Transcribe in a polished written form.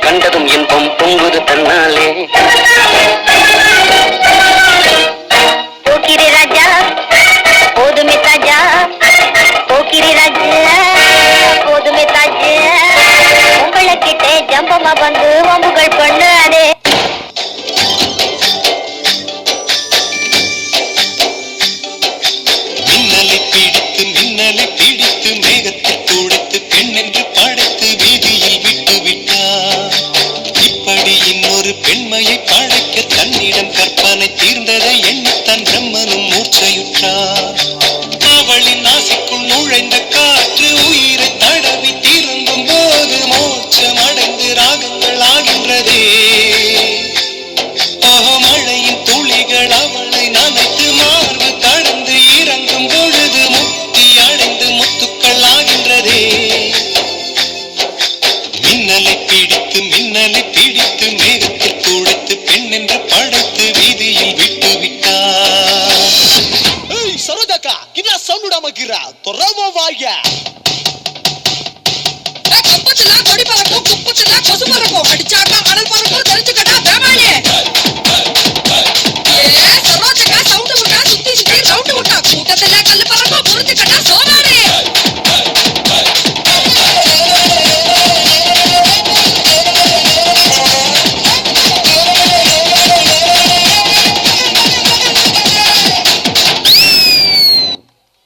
கண்டதும் இன்பம் பொங்குது தன்னாலே. போக்கிரி ராஜா போதுமே தாஜா, போக்கிரி ராஜா போதுமே தாஜா, உங்களை கிட்டே ஜம்பமா வந்து வம்புகள் பண்ணாதே. மின்னலை பிடித்து மேகத்தில் துடைத்து பெண் என்று படைத்து வீதியில் விட்டு விட்டார். இப்படி இன்னொரு பெண்மையை படைக்க தன்னிடம் கற்பனை தீர்ந்ததை எண்ணித்தான் பிரம்மனும் மூர்ச்சையுற்றார். அவளின் நாசிக்குள் நுழைந்த காற்று உயிரை தடவி திரும்பும் போது மோட்சம் அடைந்து ராகங்கள் ஆகின்றதே. மழையின் துளிகள் அவளை நனைத்து மார்பு கடந்து இறங்கும் பொழுது முக்தி அடைந்து முத்துக்கள் ஆகின்றதே. மின்னலை பிடித்து மேகத்தில் துடைத்து பெண் என்று படைத்து வீதியில் விட்டு விட்டார். சரோஜாக்கா கின்னா சவுண்ட் விடாம தொராம வாங்க.